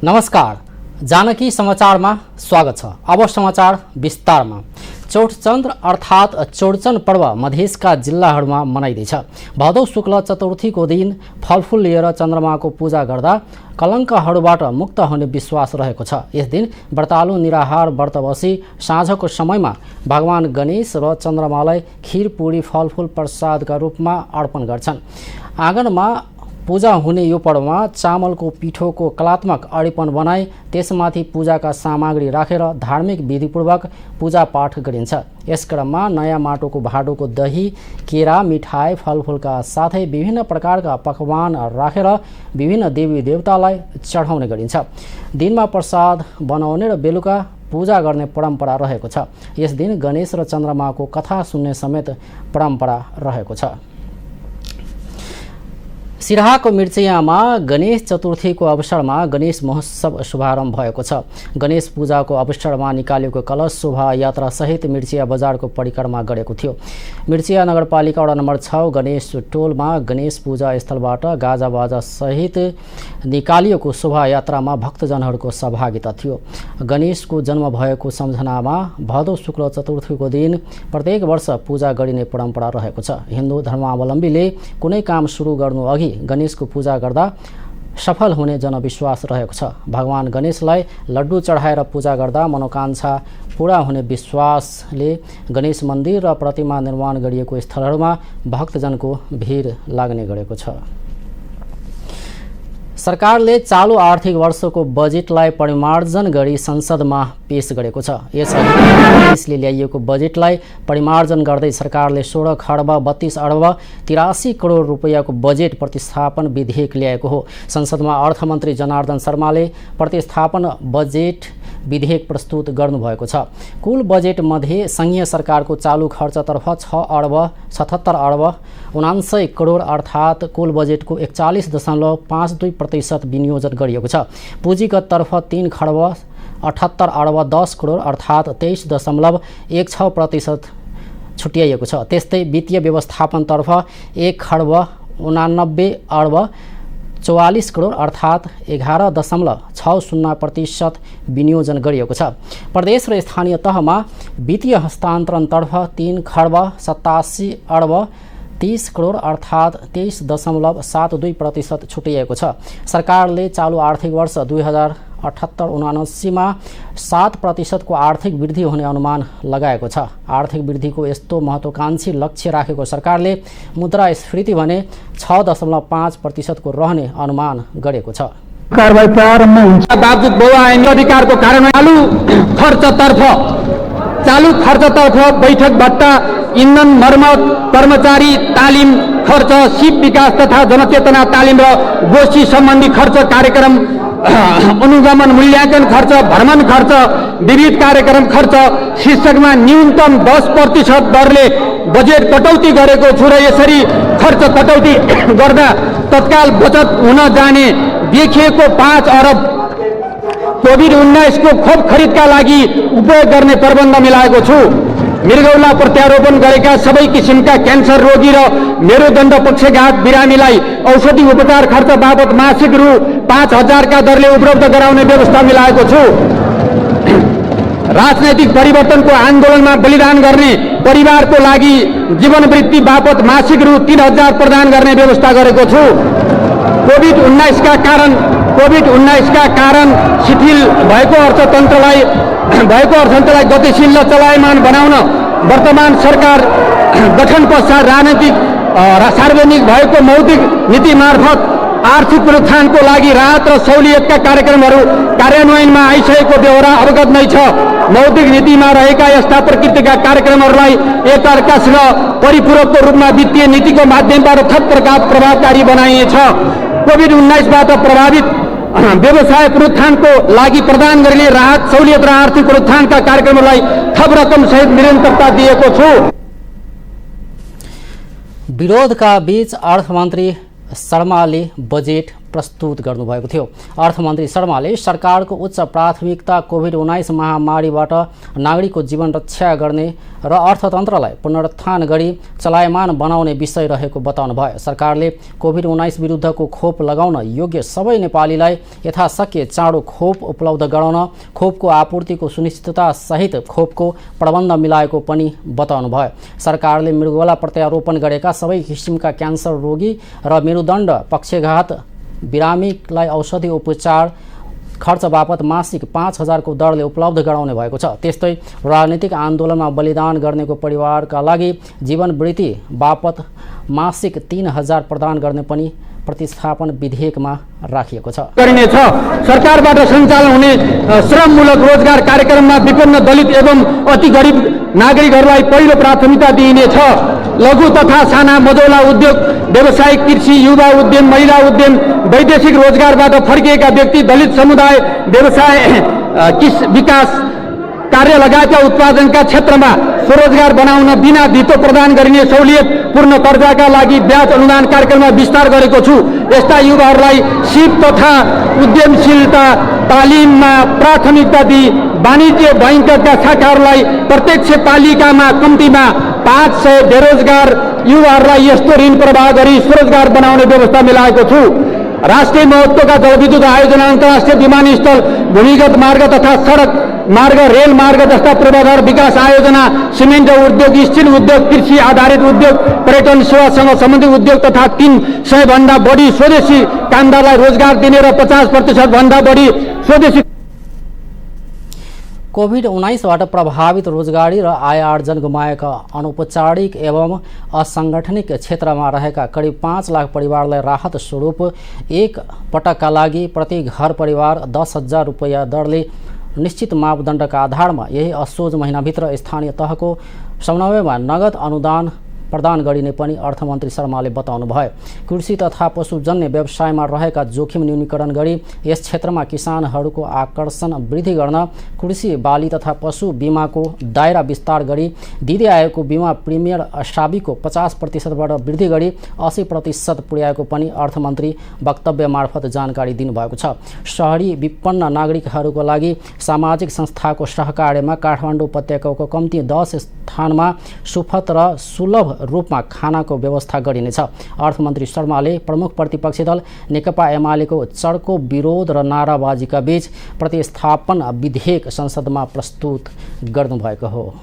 नमस्कार, जानकी समाचारमा स्वागत छ। अब समाचार विस्तारमा। चौठचन्द्र अर्थात् चौडचन पर्व मधेसका जिल्लाहरूमा मनाइँदैछ। भदौ शुक्ल चतुर्थीको दिन फलफुल लिएर चन्द्रमाको पूजा गर्दा कलङ्कहरूबाट मुक्त हुने विश्वास रहेको छ। यस दिन व्रतालु निराहार व्रत बसी साँझको समयमा भगवान गणेश र चन्द्रमालाई खीर पूरी फलफुल प्रसादका रूपमा अर्पण गर्छन्। आँगनमा पूजा हुने यो पर्वमा चामलको पिठोको कलात्मक अडिपन बनाई त्यसमाथि पूजाका सामग्री राखेर धार्मिक विधिपूर्वक पूजा पाठ गरिन्छ। यस क्रममा नयाँ माटोको भाँडोको दही, केरा, मिठाई, फलफुलका साथै विभिन्न प्रकारका पकवान राखेर विभिन्न देवी देवतालाई चढाउने गरिन्छ। दिनमा प्रसाद बनाउने र बेलुका पूजा गर्ने परम्परा रहेको छ। यस दिन गणेश र चन्द्रमाको कथा सुन्ने समेत परम्परा रहेको छ। सिराहाको मिर्चियामा गणेश चतुर्थीको अवसरमा गणेश महोत्सव शुभारम्भ भएको छ। गणेश पूजाको अवसरमा निकालेको कलश शोभायात्रा सहित मिर्चिया बजारको परिक्रमा गरेको थियो। मिर्चिया नगरपालिका वडा नम्बर 6 गणेश टोलमा गणेश पूजा स्थलबाट गाजाबाजा सहित निकालिएको शोभायात्रामा भक्तजनहरूको सहभागिता थियो। गणेशको जन्म भएको सम्झनामा भदौ शुक्ल चतुर्थीको दिन प्रत्येक वर्ष पूजा गरिने परम्परा रहेको छ। हिन्दू धर्मावलम्बीले कुनै काम सुरु गर्नु अघि गणेशको पूजा गर्दा सफल हुने जनविश्वास रहेको छ। भगवान गणेशलाई लड्डु चढाएर पूजा गर्दा मनोकांक्षा पूरा हुने विश्वासले गणेश मन्दिर र प्रतिमा निर्माण गरिएको स्थलहरूमा भक्तजनको भिड लाग्ने गरेको छ। सरकारले चालु आर्थिक वर्षको बजेटलाई परिमार्जन गरी संसदमा पेश गरेको छ। यसअघि काङ्ग्रेसले ल्याइएको बजेटलाई परिमार्जन गर्दै सरकारले 16 खर्ब 32 अर्ब 83 करोड रुपैयाँको बजेट प्रतिस्थापन विधेयक ल्याएको हो। संसदमा अर्थमन्त्री जनार्दन शर्माले प्रतिस्थापन बजेट विधेयक प्रस्तुत गर्नुभएको छ। कुल बजेट मध्ये संघीय सरकारको चालु खर्चतर्फ 6 अर्ब 77 अर्ब 79 करोड अर्थात् कुल बजेटको 41.52% विनियोजन गरिएको छ। पुँजीगत तर्फ 3 खर्ब 78 अर्ब 10 करोड अर्थात् 23.16% छुट्याइएको छ। त्यस्तै वित्तीय व्यवस्थापनतर्फ 1 खर्ब 89 अर्ब 44 करोड अर्थात् 11.60% विनियोजन गरिएको छ। प्रदेश र स्थानीय तहमा वित्तीय हस्तान्तरणतर्फ 3 खर्ब 87 अर्ब 30 करोड अर्थात् 23.72% छुट्याइएको छ। सरकारले चालु आर्थिक वर्ष 2078-79मा 7% को आर्थिक वृद्धि हुने अनुमान लगाएको छ। आर्थिक वृद्धिको यस्तो महत्त्वकांक्षी लक्ष्य राखेको सरकारले मुद्रास्फीति भने 6.5% को रहने अनुमान गरेको छ। कारबाही प्रारम्भ हुन्छ बावजुद बहुआयामी अधिकारको कारण चालु खर्चतर्फ बैठक भत्ता, इन्धन मर्मत, कर्मचारी तालिम खर्च, सिप विकास तथा जनचेतना तालिम र गोष्ठी सम्बन्धी खर्च, कार्यक्रम अनुगमन मूल्याङ्कन खर्च, भ्रमण खर्च, विविध कार्यक्रम खर्च शीर्षकमा न्यूनतम 10% दरले बजेट कटौती गरेको छु र यसरी खर्च कटौती गर्दा तत्काल बचत हुन जाने देखिएको 5 अरब कोभिड-19 को खोप खरिदका लागि उपयोग गर्ने प्रबन्ध मिलाएको छु। मृगौला प्रत्यारोपण गरेका सबै किसिमका क्यान्सर रोगी र मेरुदण्ड पक्षघात बिरामीलाई औषधि उपचार खर्च बाबत मासिक रु 5000 का दरले उपलब्ध गराउने व्यवस्था मिलाएको छु। राजनैतिक परिवर्तनको आन्दोलनमा बलिदान गर्ने परिवारको लागि जीवनवृत्ति बापत मासिक रु 3000 प्रदान गर्ने व्यवस्था गरेको छु। कोभिड-19 का कारण शिथिल भएको अर्थतन्त्रलाई गतिशील र चलायमान बनाउन वर्तमान सरकार गठन पश्चात सार्वजनिक भएको मौद्रिक नीति मार्फत आर्थिक प्रोत्साहनको लागि राहत र सहुलियतका कार्यक्रमहरू कार्यान्वयनमा आइसकेको बेहोरा अवगत नै छ। मौद्रिक नीतिमा रहेका यस्ता प्रकृतिका कार्यक्रमहरूलाई एकअर्कासँग परिपूरकको रूपमा वित्तीय नीतिको माध्यमबाट थप प्रभावकारी बनाइनेछ। कोभिड-19बाट प्रभावित व्यवसाय प्रोत्साहनको लागि प्रदान गरिने राहत, सहुलियत र आर्थिक प्रोत्साहनका कार्यक्रमहरूलाई थप रकम सहित निरन्तरता दिएको छु। विरोधका बीच अर्थमन्त्री शर्माले बजेट प्रस्तुत गर्नुभएको थियो। अर्थमन्त्री शर्माले सरकारको उच्च प्राथमिकता कोभिड-19 महामारीबाट नागरिकको जीवन रक्षा गर्ने र अर्थतन्त्रलाई पुनरुत्थान गरी चलायमान बनाउने विषय रहेको बताउनुभयो। सरकारले कोभिड-19 विरुद्धको खोप लगाउन योग्य सबै नेपालीलाई यथाशक्य चाँडो खोप उपलब्ध गराउन खोपको आपूर्तिको सुनिश्चितता सहित खोपको प्रबन्ध मिलाएको पनि बताउनुभयो। सरकारले मृगौला प्रत्यारोपण गरेका सबै किसिमका क्यान्सर रोगी र मेरुदण्ड पक्षघात बिरामीलाई औषधि उपचार खर्च बापत मासिक 5,000 को दरले उपलब्ध गराउने भएको छ। त्यस्तै राजनीतिक आन्दोलनमा बलिदान गर्नेको परिवारका लागि जीवनवृत्ति बापत मासिक 3,000 प्रदान गर्ने पनि प्रतिस्थापन विधेयकमा राखिएको छ। गरिनेछ। सरकारबाट सञ्चालन हुने श्रममूलक रोजगार कार्यक्रममा विभिन्न दलित एवं अति गरिब नागरिकहरूलाई पहिलो प्राथमिकता दिइनेछ। लघु तथा साना मझौला उद्योग, व्यावसायिक कृषि, युवा उद्यम, महिला उद्यम, वैदेशिक रोजगारबाट फर्किएका व्यक्ति, दलित समुदाय, व्यवसाय विकास कार्य लगायतका उत्पादनका क्षेत्रमा स्वरोजगार बनाउन बिना धितो प्रदान गरिने सहुलियत पूर्ण कर्जाका लागि ब्याज अनुदान कार्यक्रममा विस्तार गरेको छु। यस्ता युवाहरूलाई सिप तथा उद्यमशीलता तालिममा प्राथमिकता दिई वाणिज्य बैंकका शाखाहरूलाई प्रत्यक्ष पालिकामा कम्तीमा 500 बेरोजगार युवाहरूलाई यस्तो ऋण प्रवाह गरी स्वरोजगार बनाउने व्यवस्था मिलाएको छु। राष्ट्रिय महत्त्वका जलविद्युत आयोजना, अन्तर्राष्ट्रिय विमानस्थल, भूमिगत मार्ग तथा सडक मार्ग, रेल मार्ग जस्ता पूर्वाधार विकास आयोजना, सिमेन्ट उद्योग, स्टिल उद्योग, कृषि आधारित उद्योग, पर्यटन सेवासँग सम्बन्धित उद्योग तथा 300 भन्दा बढी स्वदेशी कामदारलाई रोजगार दिने र 50% भन्दा बढी स्वदेशी कोभिड-19बाट प्रभावित रोजगारी र आय आर्जन गुमाएका अनौपचारिक एवं असंगठनिक क्षेत्रमा रहेका करिब 5 लाख परिवारलाई राहत स्वरूप एक पटकका लागि प्रति घर परिवार 10,000 रुपैयाँ दरले निश्चित मापदण्डका आधारमा यही असोज महिनाभित्र स्थानीय तहको समन्वयमा नगद अनुदान प्रदान गरिने पनि अर्थमन्त्री शर्माले बताउनुभयो। कृषि तथा पशुजन्य व्यवसायमा रहेका जोखिम न्यूनीकरण गरी यस क्षेत्रमा किसानहरूको आकर्षण वृद्धि गर्न कृषि बाली तथा पशु बिमाको दायरा विस्तार गरी दिँदै आएको बिमा प्रिमियर साबिको 50%बाट वृद्धि गरी 80% पुर्याएको पनि अर्थमन्त्री वक्तव्य मार्फत जानकारी दिनुभएको छ। शहरी विपन्न नागरिकहरूको लागि सामाजिक संस्थाको सहकार्यमा काठमाडौँ उपत्यकाको कम्ती 10 स्थानमा सुपथ र सुलभ रूपमा खानाको व्यवस्था गरिनेछ। अर्थमन्त्री शर्माले प्रमुख प्रतिपक्षी दल नेकपा एमालेको चर्को विरोध र नाराबाजीका बीच प्रतिस्थापन विधेयक संसदमा प्रस्तुत गर्नुभएको हो।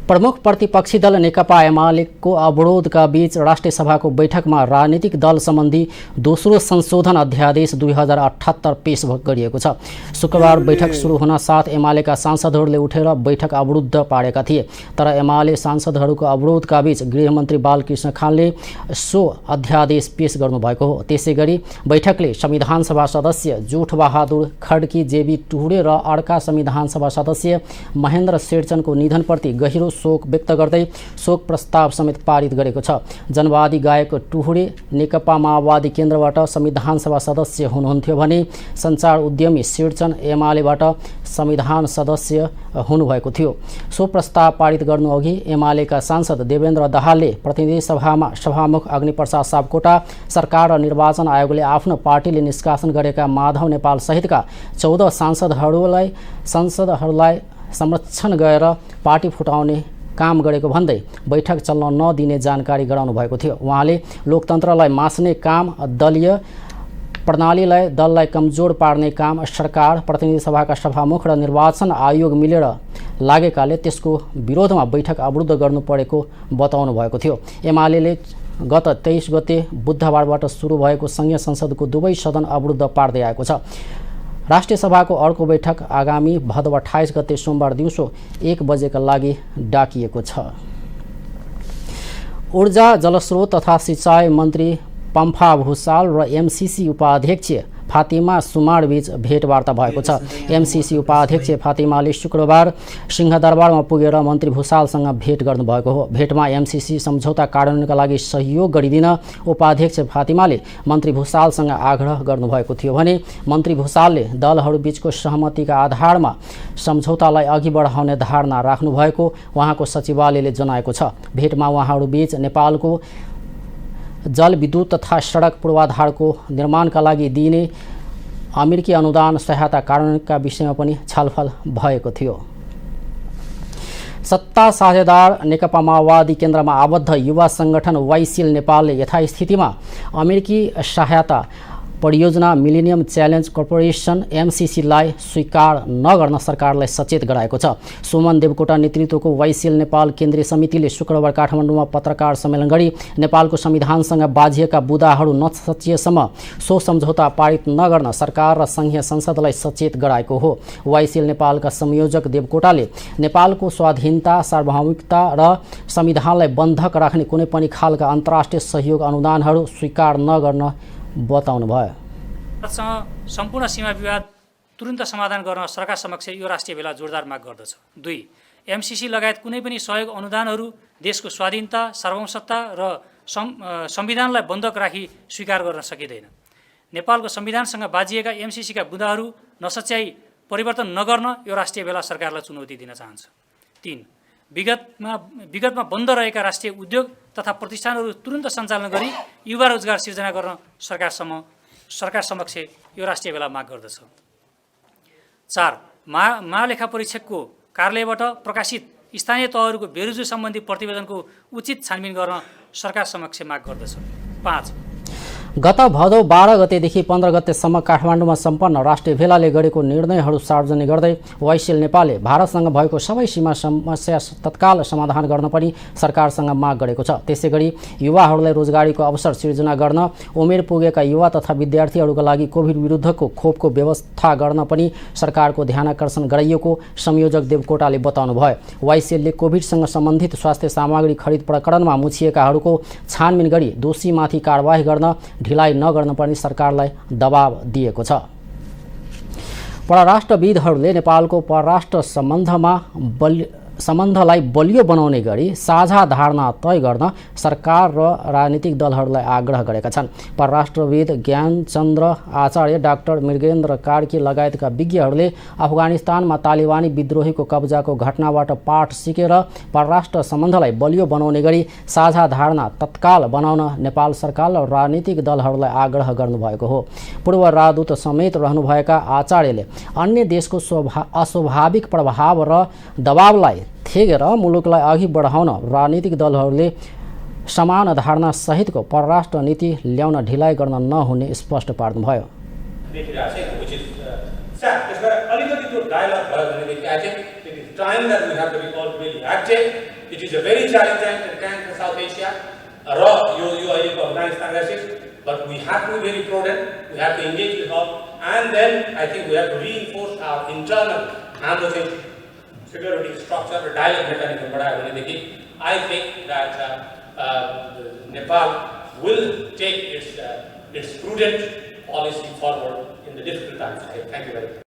प्रमुख प्रतिपक्षी दल नेकपा एमालेको अवरोधका बीच राष्ट्रिय सभाको बैठकमा राजनीतिक दल सम्बन्धी दोस्रो संशोधन अध्यादेश 2078 पेश गरिएको छ। शुक्रबार बैठक सुरु हुन साथ एमालेका सांसदहरूले उठेर बैठक अवरुद्ध पारेका थिए, तर एमाले सांसदहरूको अवरोधका बीच गृहमन्त्री बालकृष्ण खानले सो अध्यादेश पेश गर्नुभएको हो। त्यसैगरी बैठकले संविधान सभा सदस्य जोठबहादुर खड्की, जेबी टुहुडे र अर्का संविधान सभा सदस्य महेन्द्र शेरचनको निधनप्रति गहिरो शोक व्यक्त गर्दै शोक प्रस्ताव समेत पारित गरेको छ। जनवादी गायक टुहुडे नेकपा माओवादी केन्द्रबाट संविधान सभा सदस्य हुनुहुन्थ्यो भने सञ्चार उद्यमी शेरचन एमालेबाट संविधान सदस्य हुनुभएको थियो। सो प्रस्ताव पारित गर्नुअघि एमालेका सांसद देवेन्द्र दाहालले प्रतिनिधि सभामा सभामुख अग्निप्रसाद सापकोटा, सरकार र निर्वाचन आयोगले आफ्नो पार्टीले निष्कासन गरेका माधव नेपाल सहितका 14 सांसदहरूलाई संरक्षण गएर पार्टी फुटाउने काम गरेको भन्दै बैठक चल्न नदिने जानकारी गराउनु भएको थियो। उहाँले लोकतन्त्रलाई मास्ने काम, दलीय प्रणालीलाई दललाई कमजोर पार्ने काम सरकार, प्रतिनिधि सभाका सभामुख र निर्वाचन आयोग मिलेर लागेकाले त्यसको विरोधमा बैठक अवरुद्ध गर्नु परेको बताउनु भएको थियो। एमालेले गत 23 गते बुधबारबाट सुरु भएको संघीय संसदको दुवै सदन अवरुद्ध पार्दै आएको छ। राष्ट्रिय सभाको अर्को बैठक आगामी भदौ 28 गते सोमबार दिउँसो 1 बजेका लागि डाकिएको छ। ऊर्जा, जलस्रोत तथा सिंचाई मन्त्री पम्फा भूषाल र एमसीसी उपाध्यक्ष फातिमा सुमाड बीच भेटवार्ता भएको छ। एमसीसी उपाध्यक्ष फातिमाले शुक्रबार सिंहदरबारमा पुगेर मन्त्री भूषालसँग भेट गर्नुभएको हो। भेटमा एमसीसी सम्झौता कार्यान्वयनका लागि सहयोग गरिदिन उपाध्यक्ष फातिमाले मन्त्री भूषालसँग आग्रह गर्नुभएको थियो भने मन्त्री भूषालले दलहरूबीचको सहमतिका आधारमा सम्झौतालाई अघि बढाउने धारणा राख्नुभएको उहाँको सचिवालयले जनाएको छ। भेटमा उहाँहरूबीच नेपालको जल विद्युत तथा सडक पूर्वाधारको निर्माणका लागि दिइने अमेरिकी अनुदान सहायता कार्यान्वयनका विषयमा पनि छलफल भएको थियो। सत्ता साझेदार नेकपा माओवादी केन्द्रमा आबद्ध युवा संगठन वाइसिएल नेपालले यथास्थितिमा अमेरिकी सहायता परियोजना मिलेनियम च्यालेन्ज कर्पोरेसन एमसिसीलाई स्वीकार नगर्न सरकारलाई सचेत गराएको छ। सुमन देवकोटा नेतृत्वको वाइसिएल नेपाल केन्द्रीय समितिले शुक्रबार काठमाडौँमा पत्रकार सम्मेलन गरी नेपालको संविधानसँग बाझिएका बुदाहरू नसचिएसम्म सो सम्झौता पारित नगर्न सरकार र संघीय संसदलाई सचेत गराएको हो। वाइसिएल नेपालका संयोजक देवकोटाले नेपालको स्वाधीनता, सार्वभौमिकता र संविधानलाई बन्धक राख्ने कुनै पनि खालका अन्तर्राष्ट्रिय सहयोग अनुदानहरू स्वीकार नगर्न बताउनु भयो। भारतसँग सम्पूर्ण सीमा विवाद तुरुन्त समाधान गर्न सरकार समक्ष यो राष्ट्रिय भेला जोरदार माग गर्दछ। 2. एमसिसी लगायत कुनै पनि सहयोग अनुदानहरू देशको स्वाधीनता, सार्वभौमसत्ता र संविधानलाई बन्धक राखी स्वीकार गर्न सकिँदैन। नेपालको संविधानसँग बाजिएका एमसिसीका बुँदाहरू नसच्याई परिवर्तन नगर्न यो राष्ट्रिय भेला सरकारलाई चुनौती दिन चाहन्छ। 3. विगतमा बन्द रहेका राष्ट्रिय उद्योग तथा प्रतिष्ठानहरू तुरुन्त सञ्चालन गरी युवा रोजगार सिर्जना गर्न सरकार समक्ष यो राष्ट्रिय भेला माग गर्दछ। 4. महालेखा परीक्षकको कार्यालयबाट प्रकाशित स्थानीय तहहरूको बेरोजगारी सम्बन्धी प्रतिवेदनको उचित छानबिन गर्न सरकार समक्ष माग गर्दछ। 5. गत भदौ 12 गतेदेखि 15 गतेसम्म काठमाडौँमा सम्पन्न राष्ट्रिय भेलाले गरेको निर्णयहरू सार्वजनिक गर्दै वाइसिएल नेपालले भारतसँग भएको सबै सीमा समस्या तत्काल समाधान गर्न पनि सरकारसँग माग गरेको छ। त्यसैगरी युवाहरूलाई रोजगारीको अवसर सिर्जना गर्न, उमेर पुगेका युवा तथा विद्यार्थीहरूका लागि कोभिड विरुद्धको खोपको व्यवस्था गर्न पनि सरकारको ध्यानाकर्षण गराइएको संयोजक देवकोटाले बताउनु भयो। वाइसिएलले कोभिडसँग सम्बन्धित स्वास्थ्य सामग्री खरिद प्रकरणमा मुछिएकाहरूको छानबिन गरी दोषीमाथि कारबाही गर्न ढिलाइ नगर्न पनि सरकारलाई दबाब दिएको छ। परराष्ट्रविदहरूले नेपालको परराष्ट्र सम्बन्धलाई बलियो बनाउने गरी साझा धारणा तय गर्न सरकार र राजनीतिक दलहरूलाई आग्रह गरेका छन्। परराष्ट्रविद ज्ञानचन्द्र आचार्य, डाक्टर मृगेन्द्र कार्की लगायतका विज्ञहरूले अफगानिस्तानमा तालिबानी विद्रोहीको कब्जाको घटनाबाट पाठ सिकेर परराष्ट्र सम्बन्धलाई बलियो बनाउने गरी साझा धारणा तत्काल बनाउन नेपाल सरकार र राजनीतिक दलहरूलाई आग्रह गर्नुभएको हो। पूर्व राजदूत समेत रहनुभएका आचार्यले अन्य देशको अस्वाभाविक प्रभाव र दबावलाई थेगेर मुलुकलाई अघि बढाउन राजनीतिक दलहरूले समान धारणा सहितको परराष्ट्र नीति ल्याउन ढिलाइ गर्न नहुने स्पष्ट पार्नुभयो। But we have to be very prudent, we have to engage with all, and then I think we have to reinforce our internal security structure, dialogue mechanism. I think that Nepal will take its prudent policy forward in the difficult times ahead. Thank you very much.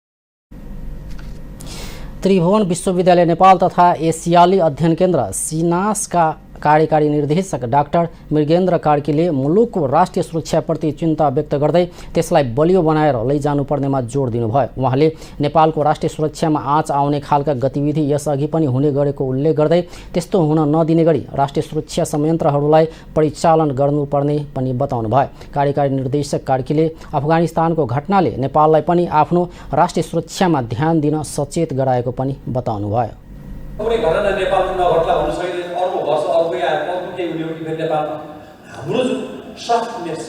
Tribhuvan विश्वविद्यालय नेपाल तथा एसियाली अध्ययन केन्द्र सिनासका कार्यकारी निर्देशक doctor Mrigendra कार्कीले मुलुकको राष्ट्रिय सुरक्षाप्रति चिन्ता व्यक्त गर्दै त्यसलाई बलियो बनाएर लैजानुपर्नेमा जोड दिनुभयो। उहाँले नेपालको राष्ट्रिय सुरक्षामा आँच आउने खालका गतिविधि यसअघि पनि हुने गरेको उल्लेख गर्दै त्यस्तो हुन नदिने गरी राष्ट्रिय सुरक्षा संयन्त्रहरूलाई परिचालन गर्नुपर्ने पनि बताउनु भयो। कार्यकारी निर्देशक कार्कीले अफगानिस्तानको घटनाले नेपाललाई पनि आफ्नो राष्ट्रिय सुरक्षामा ध्यान दिन सचेत गराएको पनि बताउनु भयो। कुनै घटना नेपालमा नघट्ला भन्न सकिँदैन। अर्को वर्ष अर्को आएर अर्को केही हुने हो कि फेरि नेपालमा हाम्रो जुन सफ्टनेस,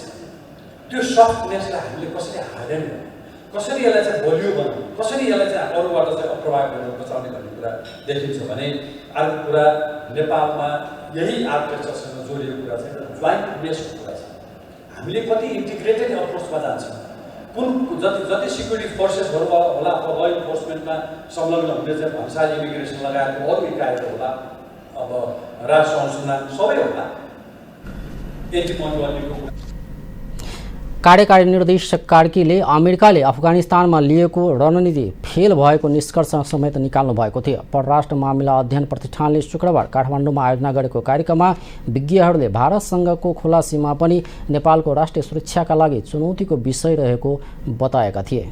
त्यो सफ्टनेसलाई हामीले कसरी हार्डन गर्ने, कसरी यसलाई चाहिँ बलियो बनाउने, कसरी यसलाई चाहिँ अरूबाट चाहिँ प्रभाव गर्न बचाउने भन्ने कुरा देखिन्छ भने अर्को कुरा नेपालमा यही आर्किटेक्चरसँग जोडिएको कुरा चाहिँ जोइन्टनेसको कुरा छ। हामीले कति इन्टिग्रेटेड अप्रोचमा जान्छौँ, कुन जति सिक्युरिटी फोर्सेसहरू होला अथवा ल इन्फोर्समेन्टमा संलग्न हुने चाहिँ भन्सा इमिग्रेसन लगायतको अरू इकाइहरू होला, अब राष्ट्र अनुसन्धान सबै होला। कार्यकारी निर्देशक कार्कीले अमेरिकाले अफगानिस्तानमा लिएको रणनीति फेल भएको निष्कर्ष समेत निकाल्नु भएको थियो। परराष्ट्र मामिला अध्ययन प्रतिष्ठानले शुक्रबार काठमाडौँमा आयोजना गरेको कार्यक्रममा विज्ञहरूले भारतसँगको खुला सीमा पनि नेपालको राष्ट्रिय सुरक्षाका लागि चुनौतीको विषय रहेको बताएका थिए।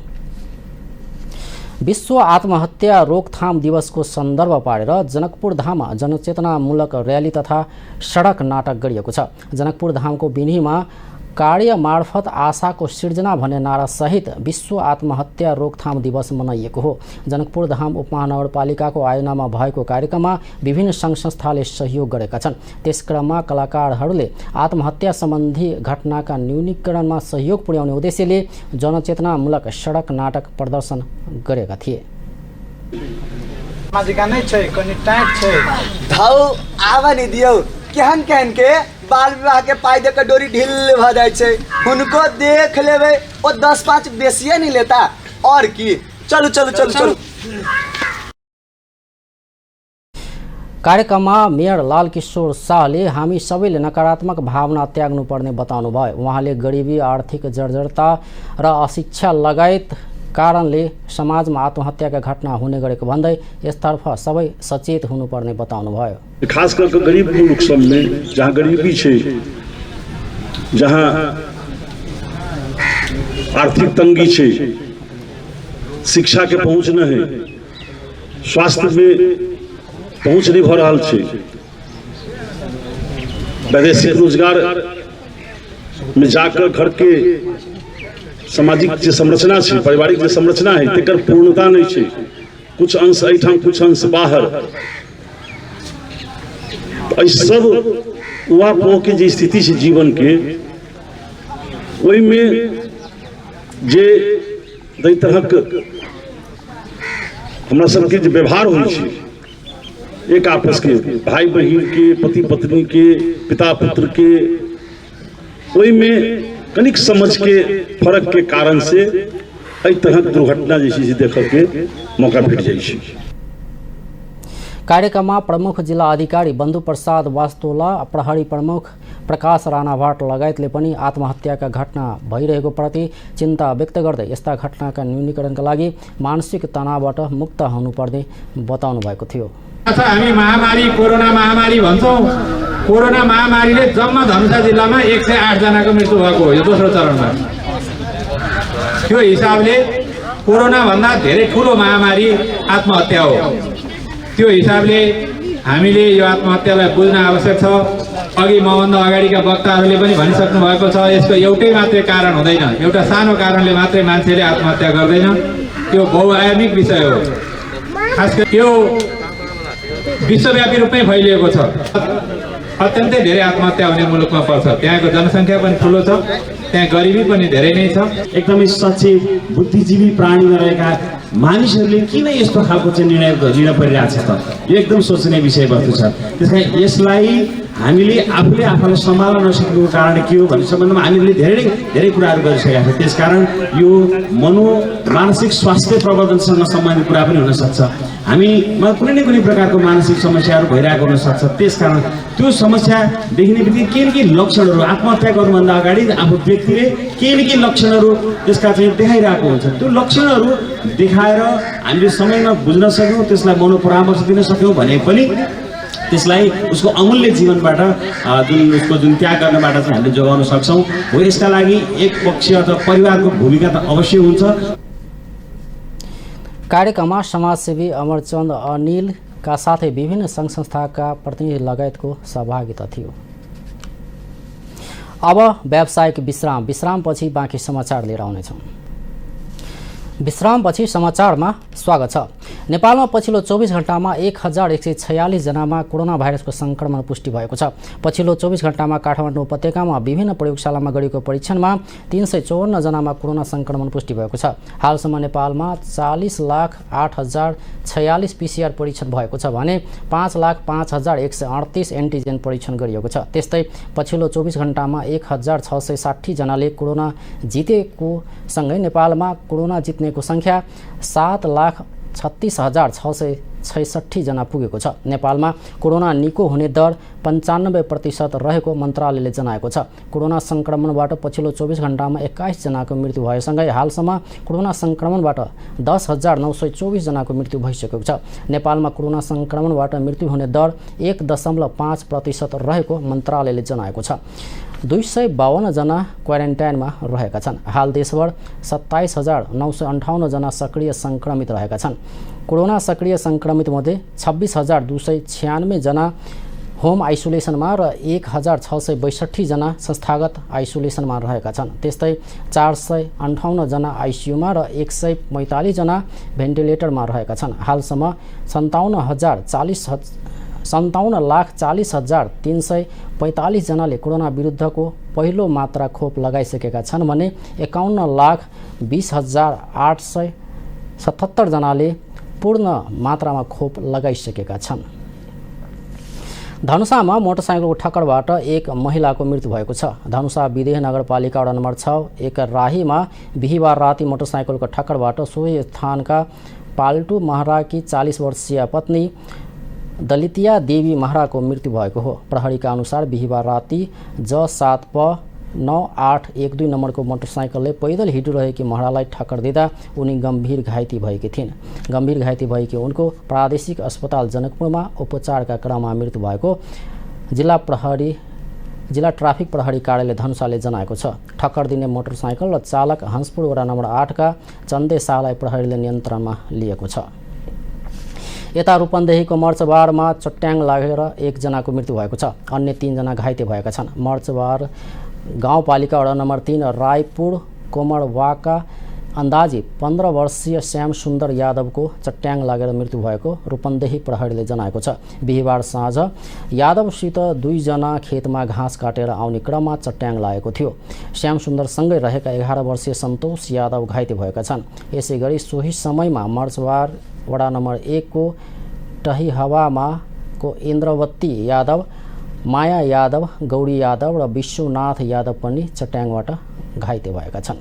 विश्व आत्महत्या रोकथाम दिवसको सन्दर्भ पारेर जनकपुर धाममा जनचेतनामूलक र्याली तथा सडक नाटक गरिएको छ। जनकपुर धामको बिन्हीमा कार्य मार्फत आशाको सिर्जना भन्ने नारासहित विश्व आत्महत्या रोकथाम दिवस मनाइएको हो। जनकपुर धाम उपमहानगरपालिकाको आयोजनामा भएको कार्यक्रममा विभिन्न सङ्घ संस्थाले सहयोग गरेका छन्। त्यस क्रममा कलाकारहरूले आत्महत्या सम्बन्धी घटनाका न्यूनीकरणमा सहयोग पुर्याउने उद्देश्यले जनचेतनामूलक सडक नाटक प्रदर्शन गरेका थिए। केहन केहन के बाल विवाह के पाई दे के डोरी ढील भ जाय छै, हुनको देख लेबै ओ 10-5 बेसिए नहीं लेता और की। चलू चलू चलू चलू। कार्यक्रममा मेयर लालकिशोर शाहले हामी सबैले नकारात्मक भावना त्याग्नुपर्ने बताउनुभयो। उहाँले गरिबी, आर्थिक जर्जरता र अशिक्षा लगायत कारणले समाजमा आत्महत्याका घटना हुने गरेको भन्दै यसतर्फ सबै सचेत हुनुपर्ने बताउनुभयो। खास करके गरीब मुल्क सब में जहाँ गरीबी है, जहाँ आर्थिक तंगी है, शिक्षा के पहुँच न है, स्वास्थ्य में पहुँच नहीं भ रहा है, वैदेशिक रोजगार में जाकर घर के सामाजिक जो संरचना है, पारिवारिक जो संरचना है तेकर पूर्णता नहीं है, कुछ अंश एठाम कुछ अंश बाहर। तो सब उहापोह के जो स्थिति है जीवन के, वही में जे दई तरह हमरा सबके जो व्यवहार हो, एक आपस के भाई बहन के, पति पत्नी के, पिता पुत्र के, वही में कनिक समझ के फर्क के कारण से एहि तरह दुर्घटना जैसी देख के मौका भेट जाए। कार्यक्रममा प्रमुख जिल्ला अधिकारी बन्धु प्रसाद वास्तोला, प्रहरी प्रमुख प्रकाश राणा भट्ट लगायतले पनि आत्महत्याका घटना भइरहेको प्रति चिन्ता व्यक्त गर्दै यस्ता घटनाका न्यूनीकरणका लागि मानसिक तनावबाट मुक्त हुनुपर्ने बताउनु भएको थियो। हामी महामारी कोरोना महामारी भन्छौँ। कोरोना महामारीले जम्मा धनुषा जिल्लामा 108 जनाको मृत्यु भएको हो यो दोस्रो चरणमा। त्यो हिसाबले कोरोना भन्दा धेरै ठुलो महामारी आत्महत्या हो। त्यो हिसाबले हामीले यो आत्महत्यालाई बुझ्न आवश्यक छ। अघि मभन्दा अगाडिका वक्ताहरूले पनि भनिसक्नु भएको छ, यसको एउटै मात्रै कारण हुँदैन, एउटा सानो कारणले मात्रै मान्छेले आत्महत्या गर्दैन, त्यो बहुआयामिक विषय हो। खास गरी यो विश्वव्यापी रूपमै फैलिएको छ। अत्यन्तै धेरै आत्महत्या हुने मुलुकमा पर्छ, त्यहाँको जनसङ्ख्या पनि ठुलो छ, त्यहाँ गरिबी पनि धेरै नै छ। एकदमै सचेत बुद्धिजीवी प्राणीमा रहेका मानिसहरूले किन यस्तो खालको चाहिँ निर्णय लिन परिरहेको छ त, यो एकदम सोच्ने विषयवस्तु छ। त्यसकारण यसलाई हामीले आफूले आफूलाई सम्हाल्न नसक्नुको कारण के हो भन्ने सम्बन्धमा हामीले धेरै कुराहरू गरिसकेका छौँ। त्यसकारण यो मानसिक स्वास्थ्य प्रवर्धनसँग सम्बन्धित कुरा पनि हुनसक्छ। हामीमा कुनै न कुनै प्रकारको मानसिक समस्याहरू भइरहेको हुनसक्छ। त्यसकारण त्यो समस्या देखिने बित्तिकै केही लक्षणहरू आत्महत्या गर्नुभन्दा अगाडि आफू व्यक्तिले केही लक्षणहरू त्यसका चाहिँ देखाइरहेको हुन्छ। त्यो लक्षणहरू देखाएर हामीले समयमा बुझ्न सक्यौँ, त्यसलाई मनोपरामर्श दिन सक्यौँ भने पनि त्यसलाई उसको अमूल्य जीवनबाट जुन त्याग गर्नबाट चाहिँ हामीले जोगाउन सक्छौँ। हो यसका लागि एक पक्ष अथवा परिवारको भूमिका त अवश्य हुन्छ। कार्यक्रममा समाजसेवी अमरचन्द अनिलका साथै विभिन्न सङ्घ संस्थाका प्रतिनिधि लगायतको सहभागिता थियो। अब व्यावसायिक विश्रामपछि बाँकी समाचार लिएर आउनेछौँ। विश्रामपछि समाचारमा स्वागत छ। नेपालमा पछिल्लो 24 घण्टामा 1146 जनामा कोरोना भाइरसको संक्रमण पुष्टि भएको छ। पछिल्लो 24 घण्टामा काठमाडौँ उपत्यकामा विभिन्न प्रयोगशालामा गरिएको परीक्षणमा 354 जनामा कोरोना संक्रमण पुष्टि भएको छ। हालसम्म नेपालमा 40,08,046 पीसीआर परीक्षण भएको छ भने 5,05,138 एन्टिजेन परीक्षण गरिएको छ। त्यस्तै पछिल्लो 24 घण्टामा 1,660 जनाले कोरोना जितेको सँगै नेपालमा कोरोना जित्नेको संख्या 7,36,666 जना पुगेको छ। नेपालमा कोरोना निको हुने दर 95% रहेको मन्त्रालयले जनाएको छ। कोरोना संक्रमणबाट पछिल्लो 24 घण्टामा 21 जनाको मृत्यु भएसँगै हालसम्म कोरोना संक्रमणबाट 10,924 जनाको मृत्यु भइसकेको छ। नेपालमा कोरोना संक्रमणबाट मृत्यु हुने दर 1.5% रहेको मन्त्रालयले जनाएको छ। 252 जना क्वारेन्टाइनमा रहेका छन्। हाल देशभर 27,958 जना सक्रिय सङ्क्रमित रहेका छन्। कोरोना सक्रिय सङ्क्रमितमध्ये 26,296 जना होम आइसोलेसनमा र 1,662 जना संस्थागत आइसोलेसनमा रहेका छन्। त्यस्तै 458 जना आइसियुमा र 145 जना भेन्टिलेटरमा रहेका छन्। हालसम्म 57,40,345 जनाले कोरोना विरुद्धको पहिलो मात्रा खोप लगाइसकेका छन् भने 51,20,877 जनाले पूर्ण मात्रामा खोप लगाइसकेका छन्। धनुषामा मोटरसाइकलको ठक्करबाट एक महिलाको मृत्यु भएको छ। धनुषा विदेह नगरपालिका वडा नम्बर 6 एक राहीमा बिहिबार राति मोटरसाइकलको ठक्करबाट सोही स्थानका पाल्टु महराकी 40 वर्षीय पत्नी दलितिया देवी महराको मृत्यु भएको हो। प्रहरीका अनुसार बिहिबार राति J7 प 9812 नम्बरको मोटरसाइकलले पैदल हिँडिरहेकी महरालाई ठक्कर दिँदा उनी गम्भीर घाइते भएकी थिइन्। गम्भीर घाइते भएकी उनको प्रादेशिक अस्पताल जनकपुरमा उपचारका क्रममा मृत्यु भएको जिल्ला ट्राफिक प्रहरी कार्यालय धनुषाले जनाएको छ। ठक्कर दिने मोटरसाइकल र चालक हंसपुर वडा नम्बर 8 का चन्दे शाहलाई प्रहरीले नियन्त्रणमा लिएको छ। यता रूपन्देहीको मर्चबारमा चट्याङ लागेर एकजनाको मृत्यु भएको छ। अन्य 3 जना घाइते भएका छन्। मर्चबार गाउँपालिका वडा नम्बर 3 रायपुर कोमरवाका अन्दाजी 15 वर्षीय श्याम सुन्दर यादवको चट्याङ लागेर मृत्यु भएको रूपन्देही प्रहरीले जनाएको छ। बिहिबार साँझ यादवसित 2 जना खेतमा घाँस काटेर आउने क्रममा चट्याङ लागेको थियो। श्याम सुन्दरसँगै रहेका 11 वर्षीय सन्तोष यादव घाइते भएका छन्। यसैगरी सोही समयमा मर्चबार वडा नम्बर 1 को टही हवामा को इन्द्रवती यादव, माया यादव, गौरी यादव र विश्वनाथ यादव पनि चट्याङबाट घाइते भएका छन्।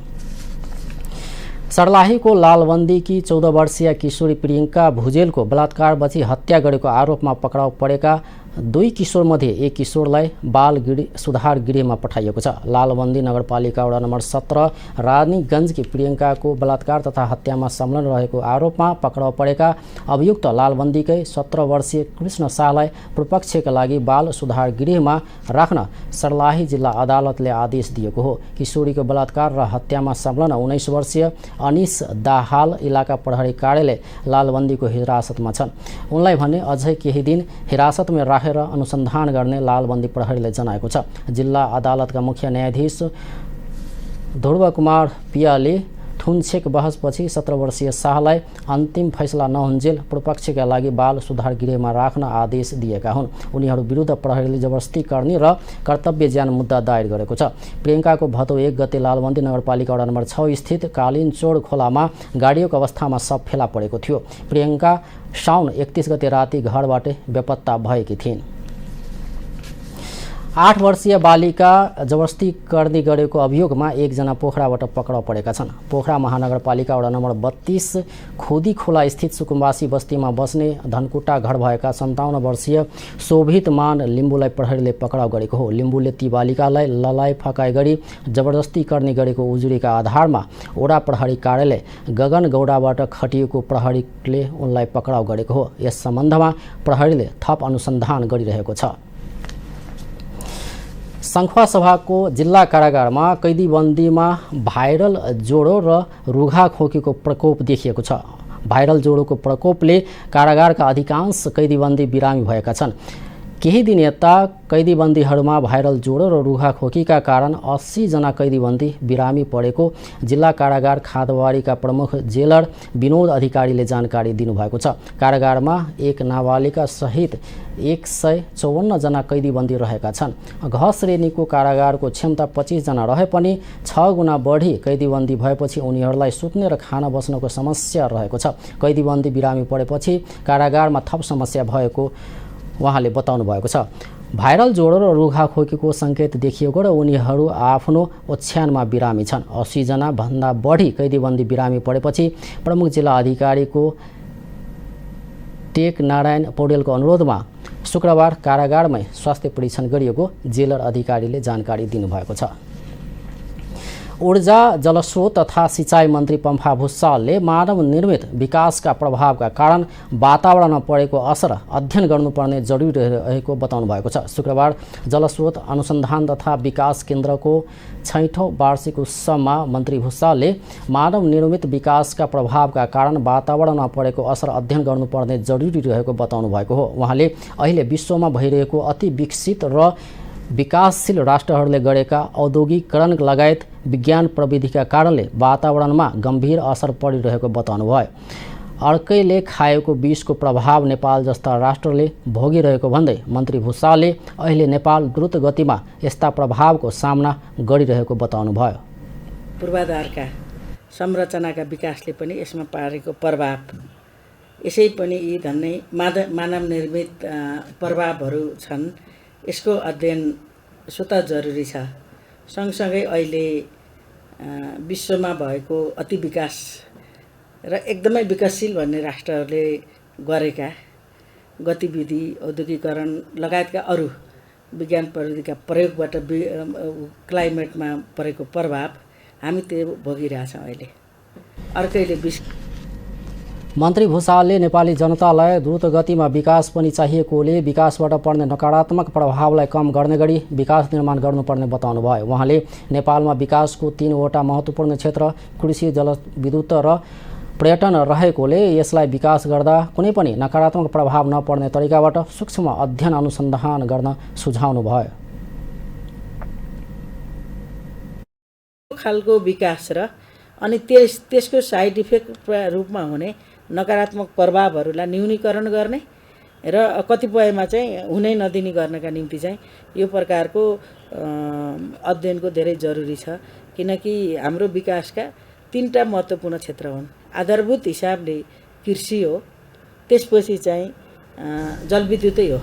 सर्लाहीको लालबन्दीकी 14 वर्षीय किशोरी प्रियङ्का भुजेलको बलात्कारपछि हत्या गरेको आरोपमा पक्राउ परेका 2 किशोरमध्ये एक किशोरलाई बाल सुधार गृहमा पठाइएको छ। लालबन्दी नगरपालिका वडा नम्बर 17 रानीगञ्जकी प्रियङ्काको बलात्कार तथा हत्यामा संलग्न रहेको आरोपमा पक्राउ परेका अभियुक्त लालबन्दीकै 17 वर्षीय कृष्ण शाहलाई पूर्वपक्षका लागि बाल सुधार गृहमा राख्न सर्लाही जिल्ला अदालतले आदेश दिएको हो। किशोरीको बलात्कार र हत्यामा संलग्न 19 वर्षीय अनिस दाहाल इलाका प्रहरी कार्यालय लालबन्दीको हिरासतमा छन्। उनलाई भने अझै केही दिन हिरासतमा अनुसन्धान गर्ने लालबन्दी प्रहरीले जनाएको छ। जिल्ला अदालतका मुख्य न्यायाधीश ध्रुव कुमार पियाले थुनछेक बहसपछि 17 वर्षीय शाहलाई अन्तिम फैसला नहुन्जेल पूर्वपक्षका लागि बाल सुधार गृहमा राख्न आदेश दिएका हुन्। उनीहरू विरुद्ध प्रहरीले जबरजस्ती गर्ने र कर्तव्य ज्यान मुद्दा दायर गरेको छ। प्रियङ्काको भदौ 1 गते लालबन्दी नगरपालिका वडा नम्बर 6 स्थित कालिनचोड खोलामा गाडिएको अवस्थामा शव फेला परेको थियो। प्रियङ्का साउन 31 गते राति घरबाट बेपत्ता भएकी थिइन्। 8 वर्षीय बालिका जबरजस्ती गर्ने गरेको अभियोगमा 1 जना पोखराबाट पक्राउ परेका छन्। पोखरा महानगरपालिका वडा नम्बर 32 खोदी खोला स्थित सुकुम्बासी बस्तीमा बस्ने धनकुटा घर भएका 57 वर्षीय शोभितमान लिम्बूलाई प्रहरीले पक्राउ गरेको हो। लिम्बूले ती बालिकालाई ललाइ फकाइ गरी जबरजस्ती गर्ने गरेको उजुरीका आधारमा वडा प्रहरी कार्यालय गगनगौडाबाट खटिएको प्रहरीले उनलाई पक्राउ गरेको हो। यस सम्बन्धमा प्रहरीले थप अनुसन्धान गरिरहेको छ। सङ्खुवा सभाको जिल्ला कारागारमा कैदीबन्दीमा भाइरल ज्वरो र रुघा खोकीको प्रकोप देखिएको छ। भाइरल ज्वरोको प्रकोपले कारागारका अधिकांश कैदीबन्दी बिरामी भएका छन्। केही दिन यता कैदीबन्दीहरूमा भाइरल ज्वरो र रुघा खोकीका कारण 80 जना कैदीबन्दी बिरामी परेको जिल्ला कारागार खादवारीका प्रमुख जेलर विनोद अधिकारीले जानकारी दिनुभएको छ। कारागारमा एक नाबालिका सहित 154 जना कैदीबन्दी रहेका छन्। घ श्रेणीको कारागारको क्षमता 25 जना रहे पनि 6 गुणा बढी कैदीबन्दी भएपछि उनीहरूलाई सुत्ने र खाना बस्नको समस्या रहेको छ। कैदीबन्दी बिरामी परेपछि कारागारमा थप समस्या भएको उहाँले बताउनु भएको छ। भाइरल ज्वरो र रुघा खोकीको सङ्केत देखिएको र उनीहरू आफ्नो ओछ्यानमा बिरामी छन्। 80 जना भन्दा बढी कैदीबन्दी बिरामी परेपछि प्रमुख जिल्ला अधिकारीको टेक नारायण पौडेलको अनुरोधमा शुक्रबार कारागारमै स्वास्थ्य परीक्षण गरिएको जेलर अधिकारीले जानकारी दिनुभएको छ। ऊर्जा जलस्रोत तथा सिंचाई मन्त्री पम्फा भुसालले मानव निर्मित विकासका प्रभावका कारण वातावरणमा परेको असर अध्ययन गर्नुपर्ने जरुरी रहेको बताउनु भएको छ। शुक्रबार जलस्रोत अनुसन्धान तथा विकास केन्द्रको 6औं वार्षिक उत्सवमा मन्त्री भुसालले मानव निर्मित विकासका प्रभावका कारण वातावरणमा परेको असर अध्ययन गर्नुपर्ने जरुरी रहेको बताउनु भएको हो। उहाँले अहिले विश्वमा भइरहेको अति विकसित र विकासशील राष्ट्रहरूले गरेका औद्योगिकीकरण लगायत विज्ञान प्रविधिका कारणले वातावरणमा गम्भीर असर परिरहेको बताउनुभयो। अर्कैले खाएको विषको प्रभाव नेपाल जस्ता राष्ट्रले भोगिरहेको भन्दै मन्त्री भुसालले अहिले नेपाल द्रुत गतिमा यस्ता प्रभावको सामना गरिरहेको बताउनुभयो। पूर्वाधारका संरचनाका विकासले पनि यसमा पारेको प्रभाव, यसै पनि यी धन्नै मानव निर्मित प्रभावहरू छन्। यसको अध्ययन स्वतः जरुरी छ। सँगसँगै अहिले विश्वमा भएको अति विकास र एकदमै विकासशील भन्ने राष्ट्रहरूले गरेका गतिविधि, औद्योगिकीकरण लगायतका अरू विज्ञान प्रविधिका प्रयोगबाट क्लाइमेटमा परेको प्रभाव हामी त्यो भोगिरहेछौँ अहिले। अर्कैले मन्त्री भुसालले नेपाली जनतालाई द्रुत गतिमा विकास पनि चाहिएकोले विकासबाट पर्ने नकारात्मक प्रभावलाई कम गर्ने गरी विकास निर्माण गर्नुपर्ने बताउनुभयो। उहाँले नेपालमा विकासको 3वटा महत्त्वपूर्ण क्षेत्र कृषि, जलविद्युत र पर्यटन रहेकोले यसलाई विकास गर्दा कुनै पनि नकारात्मक प्रभाव नपर्ने तरिकाबाट सूक्ष्म अध्ययन अनुसन्धान गर्न सुझाउनु भयो। खालको विकास र अनि त्यसको साइड इफेक्ट रूपमा हुने नकारात्मक प्रभावहरूलाई न्यूनीकरण गर्ने र कतिपयमा चाहिँ हुनै नदिने गर्नका निम्ति चाहिँ यो प्रकारको अध्ययनको धेरै जरुरी छ। किनकि हाम्रो विकासका 3टा महत्त्वपूर्ण क्षेत्र हुन्। आधारभूत हिसाबले कृषि हो, त्यसपछि चाहिँ जलविद्युतै हो।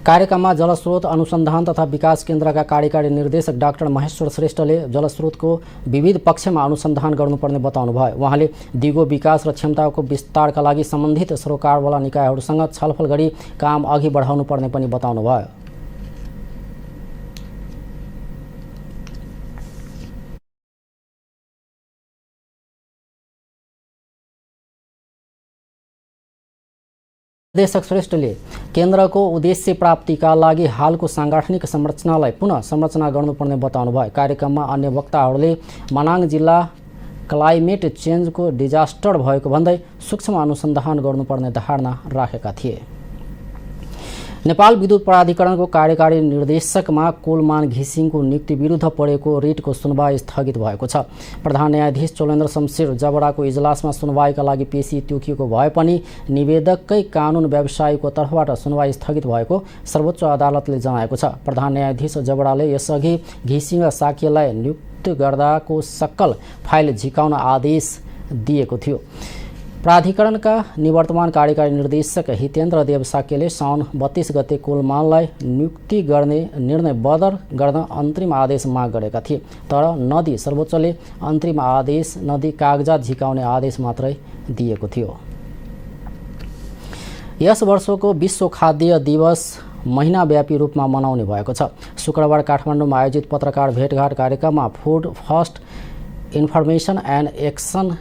कार्यक्रममा जलस्रोत अनुसन्धान तथा विकास केन्द्रका कार्यकारी निर्देशक डाक्टर महेश्वर श्रेष्ठले जलस्रोतको विविध पक्षमा अनुसन्धान गर्नुपर्ने बताउनुभयो। उहाँले दिगो विकास र क्षमताको विस्तारका लागि सम्बन्धित सरोकारवाला निकायहरूसँग छलफल गरी काम अघि बढाउनुपर्ने पनि बताउनुभयो। निर्देशक श्रेष्ठले केन्द्रको उद्देश्य प्राप्तिका लागि हालको सांगठनिक संरचनालाई पुनः संरचना गर्नुपर्ने बताउनुभयो। कार्यक्रममा अन्य वक्ताहरूले मनाङ जिल्ला क्लाइमेट चेन्जको डिजास्टर भएको भन्दै सूक्ष्म अनुसन्धान गर्नुपर्ने धारणा राखेका थिए। नेपाल विद्युत प्राधिकरणको कार्यकारी निर्देशकमा कुलमान घिसिङको नियुक्ति विरुद्ध परेको रिटको सुनवाई स्थगित भएको छ। प्रधान न्यायाधीश चोलेन्द्र शमशेर जबडाको इजलासमा सुनवाईका लागि पेशी तोकिएको भए पनि निवेदककै कानुन व्यवसायीको तर्फबाट सुनवाई स्थगित भएको सर्वोच्च अदालतले जनाएको छ। प्रधान न्यायाधीश जबडाले यसअघि घिसिङ र साक्यलाई नियुक्त गर्दाको सक्कल फाइल झिकाउन आदेश दिएको थियो। प्राधिकरणका निवर्तमान कार्यकारी निर्देशक हितेन्द्र देव साक्यले साउन 32 गते कुलमानलाई नियुक्ति गर्ने निर्णय बदर गर्न अन्तरिम आदेश माग गरेका थिए, तर नदिई सर्वोच्चले अन्तरिम आदेश नदिई कागजात झिकाउने आदेश मात्रै दिएको थियो। यस वर्षको विश्व खाद्य दिवस महिनाव्यापी रूपमा मनाउने भएको छ। शुक्रबार काठमाडौँमा आयोजित पत्रकार भेटघाट कार्यक्रममा food first information and action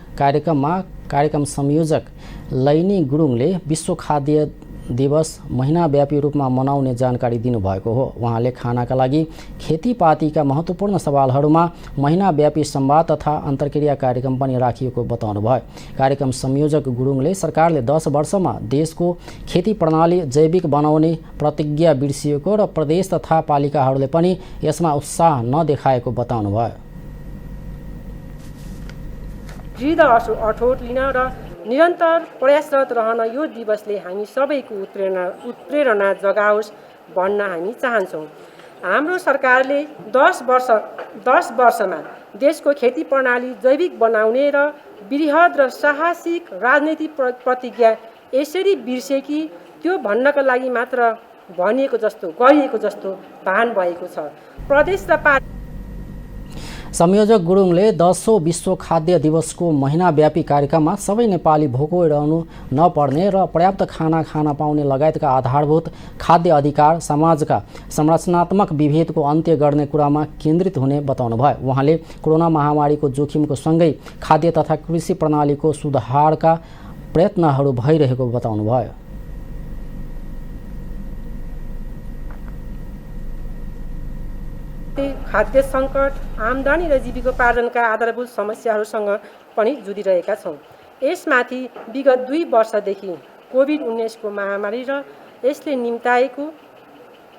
कार्यक्रम संयोजक लैनी गुरुङले विश्व खाद्य दिवस महिनाव्यापी रूपमा मनाउने जानकारी दिनुभएको हो। उहाँले खानाका लागि खेतीपातीका महत्त्वपूर्ण सवालहरूमा महिनाव्यापी संवाद तथा अन्तर्क्रिया कार्यक्रम पनि राखिएको बताउनुभयो। कार्यक्रम संयोजक गुरुङले सरकारले 10 वर्षमा देशको खेती प्रणाली जैविक बनाउने प्रतिज्ञा बिर्सिएको र प्रदेश तथा पालिकाहरूले पनि यसमा उत्साह नदेखाएको बताउनुभयो। दृढ अठोट लिन र निरन्तर प्रयासरत रहन यो दिवसले हामी सबैको उत्प्रेरणा जगाओस् भन्न हामी चाहन्छौँ। हाम्रो सरकारले 10 वर्षमा देशको खेती प्रणाली जैविक बनाउने र वृहत र साहसिक राजनैतिक प्रतिज्ञा यसरी बिर्से कि त्यो भन्नका लागि मात्र गरिएको जस्तो भान भएको छ। प्रदेश र संयोजक गुरुङले 10औं विश्व खाद्य दिवसको महिनाव्यापी कार्यक्रममा सबै नेपाली भोको रहनु नपर्ने र पर्याप्त खाना खान पाउने लगायतका आधारभूत खाद्य अधिकार समाजका संरचनात्मक विभेदको अन्त्य गर्ने कुरामा केन्द्रित हुने बताउनुभयो। उहाँले कोरोना महामारीको जोखिमको सँगै खाद्य तथा कृषि प्रणालीको सुधारका प्रयत्नहरू भइरहेको बताउनुभयो। खाद्य सङ्कट, आम्दानी र जीविकोपार्जनका आधारभूत समस्याहरूसँग पनि जुधिरहेका छौँ। यसमाथि विगत 2 वर्षदेखि कोभिड-19 को महामारी र यसले निम्ताएको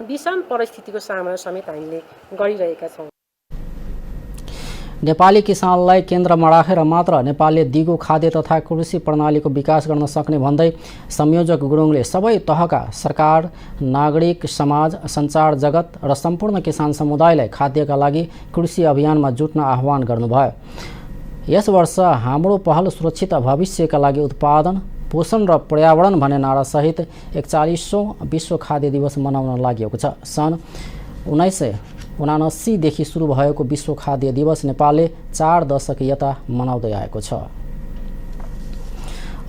विषम परिस्थितिको सामना समेत हामीले गरिरहेका छौँ। नेपाली किसानलाई केन्द्रमा राखेर मात्र नेपालले दिगो खाद्य तथा कृषि प्रणालीको विकास गर्न सक्ने भन्दै संयोजक गुरुङले सबै तहका सरकार, नागरिक समाज, सञ्चार जगत र सम्पूर्ण किसान समुदायलाई खाद्यका लागि कृषि अभियानमा जुट्न आह्वान गर्नुभयो। यस वर्ष हाम्रो पहल सुरक्षित भविष्यका लागि उत्पादन, पोषण र पर्यावरण भन्ने नारासहित 41औं विश्व खाद्य दिवस मनाउन लागि छ। सन् 1979 देखि सुरु भएको विश्व खाद्य दिवस नेपालले 4 दशक यता मनाउँदै आएको छ।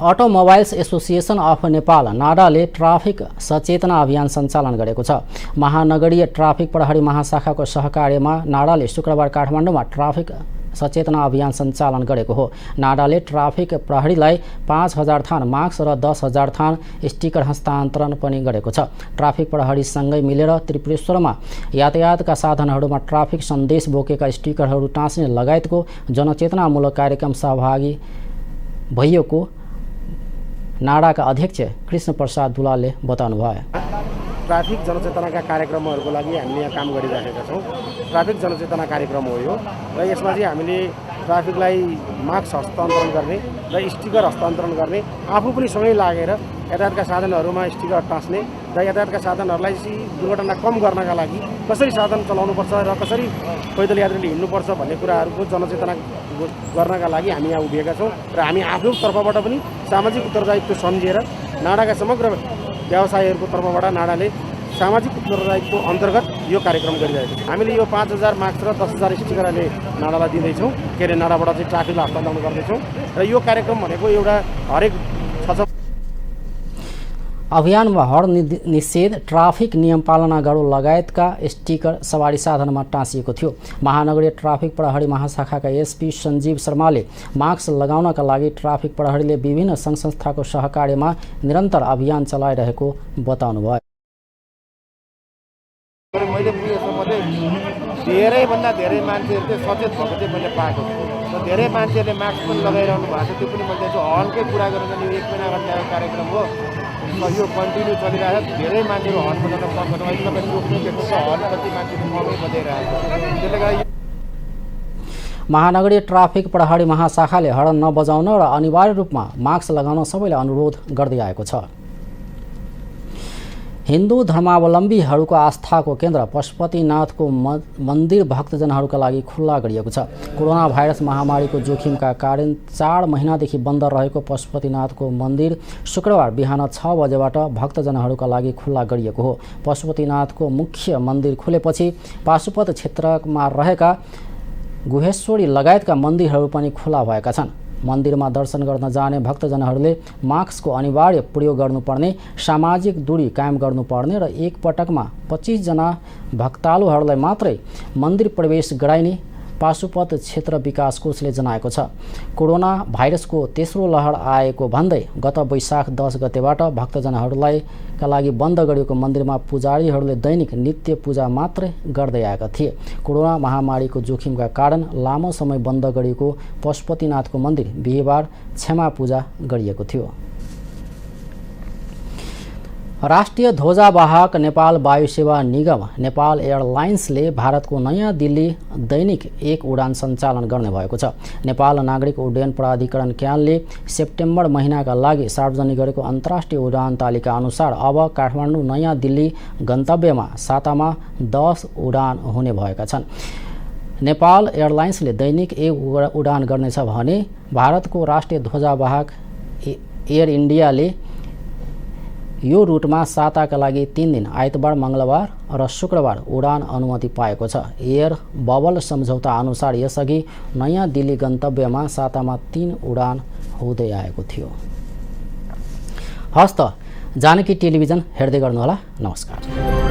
अटोमोबाइल्स एसोसिएसन अफ नेपाल नाडाले ट्राफिक सचेतना अभियान सञ्चालन गरेको छ। महानगरीय ट्राफिक प्रहरी महाशाखाको सहकार्यमा नाडाले शुक्रबार काठमाडौँमा ट्राफिक सचेतना अभियान सञ्चालन गरेको हो। नाडाले ट्राफिक प्रहरीलाई 5000 थान मास्क र 10,000 थान स्टिकर हस्तान्तरण पनि गरेको छ। ट्राफिक प्रहरीसँगै मिलेर त्रिपुरेश्वरमा यातायातका साधनहरूमा ट्राफिक सन्देश बोकेका स्टिकरहरू टाँस्ने लगायतको जनचेतनामूलक कार्यक्रम सहभागी भइएको नाडाका अध्यक्ष कृष्ण प्रसाद दुलालले बताउनुभयो। ट्राफिक जनचेतनाका कार्यक्रमहरूको लागि हामीले यहाँ काम गरिरहेका छौँ। ट्राफिक जनचेतना कार्यक्रम हो यो र यसमा चाहिँ हामीले ट्राफिकलाई मास्क हस्तान्तरण गर्ने र स्टिकर हस्तान्तरण गर्ने, आफू पनि सँगै लागेर यातायातका साधनहरूमा स्टिकर टाँस्ने र यातायातका साधनहरूलाई चाहिँ दुर्घटना कम गर्नका लागि कसरी साधन चलाउनुपर्छ र कसरी पैदल यात्रीले हिँड्नुपर्छ भन्ने कुराहरूको जनचेतना गर्नका लागि हामी यहाँ उभिएका छौँ र हामी आफ्नो तर्फबाट पनि सामाजिक उत्तरदायित्व सम्झेर नाडाका समग्र व्यवसायीहरूको तर्फबाट नाडाले सामाजिक उत्तरदायित्व अन्तर्गत यो कार्यक्रम गरिरहेको छ। हामीले यो 5000 मास्क र 10,000 स्टिकरले नाडालाई दिँदैछौँ, के अरे नाडाबाट चाहिँ ट्राफिकलाई हस्तान्तरण गर्दैछौँ र यो कार्यक्रम भनेको एउटा हरेक अभियानमा हड निषेध, ट्राफिक नियम पालना गरौँ लगायतका स्टिकर सवारी साधनमा टाँसिएको थियो। महानगरीय ट्राफिक प्रहरी महाशाखाका एसपी सञ्जीव शर्माले मास्क लगाउनका लागि ट्राफिक प्रहरीले विभिन्न सङ्घ संस्थाको सहकार्यमा निरन्तर अभियान चलाइरहेको बताउनुभयो। मैले पुगेसम्म धेरैभन्दा धेरै मान्छेहरू चाहिँ सचेत भएको चाहिँ मैले पाएको छु र धेरै मान्छेहरूले मास्क पनि लगाइरहनु भएको छ। त्यो पनि मैले चाहिँ हलकै कुरा गरेर यो 1 महिना घन्टाको कार्यक्रम हो, यो कन्टिन्यू चलिरहेको छ। धेरै मान्छेहरू हल बजाउन सक्दैन, अहिले तपाईँ रोक्नु देख्नुहुन्छ हल कति मान्छेहरू कमै बजाइरहेको छ। त्यसले गर्दा महानगरीय ट्राफिक प्रहरी महाशाखाले हर्न नबजाउन र अनिवार्य रूपमा मास्क लगाउन सबैलाई अनुरोध गर्दै आएको छ। हिन्दू धर्मावलम्बीहरूको आस्थाको केन्द्र पशुपतिनाथको मन्दिर भक्तजनहरूका लागि खुल्ला गरिएको छ। कोरोना भाइरस महामारीको जोखिमका कारण 4 महिनादेखि बन्द रहेको पशुपतिनाथको मन्दिर शुक्रबार बिहान 6 बजेबाट भक्तजनहरूका लागि खुल्ला गरिएको हो। पशुपतिनाथको मुख्य मन्दिर खुलेपछि पाशुपत क्षेत्रमा रहेका गुहेश्वरी लगायतका मन्दिरहरू पनि खुला भएका छन्। मन्दिरमा दर्शन गर्न जाने भक्तजनहरूले मास्कको अनिवार्य प्रयोग गर्नुपर्ने, सामाजिक दूरी कायम गर्नुपर्ने र एक पटकमा 25 जना भक्तालुहरूलाई मात्रै मन्दिर प्रवेश गराइने पाशुपत क्षेत्र विकास कोषले जनाएको छ। कोरोना भाइरसको तेस्रो लहर आएको भन्दै गत वैशाख 10 गतेबाट भक्तजनहरूलाई का लागि बन्द गरिएको मन्दिरमा पुजारीहरूले दैनिक नित्य पूजा मात्रै गर्दै आएका थिए। कोरोना महामारीको जोखिमका कारण लामो समय बन्द गरिएको पशुपतिनाथको मन्दिर बिहिबार क्षमा पूजा गरिएको थियो। राष्ट्रिय ध्वजावाहक नेपाल वायुसेवा निगम नेपाल एयरलाइन्सले भारतको नयाँ दिल्ली दैनिक 1 उडान सञ्चालन गर्ने भएको छ। नेपाल नागरिक उड्डयन प्राधिकरण क्यानले सेप्टेम्बर महिनाका लागि सार्वजनिक गरेको अन्तर्राष्ट्रिय उडान तालिका अनुसार अब काठमाडौँ नयाँ दिल्ली गन्तव्यमा सातामा 10 उडान हुने भएका छन्। नेपाल एयरलाइन्सले दैनिक 1 उडान गर्नेछ भने भारतको राष्ट्रिय ध्वजावाहक एयर इन्डियाले यो रुटमा साताका लागि 3 दिन आइतबार, मङ्गलबार र शुक्रबार उडान अनुमति पाएको छ। एयर बबल सम्झौता अनुसार यसअघि नयाँ दिल्ली गन्तव्यमा सातामा 3 उडान हुँदै आएको थियो। हस्त जानकी टेलिभिजन हेर्दै गर्नुहोला। नमस्कार।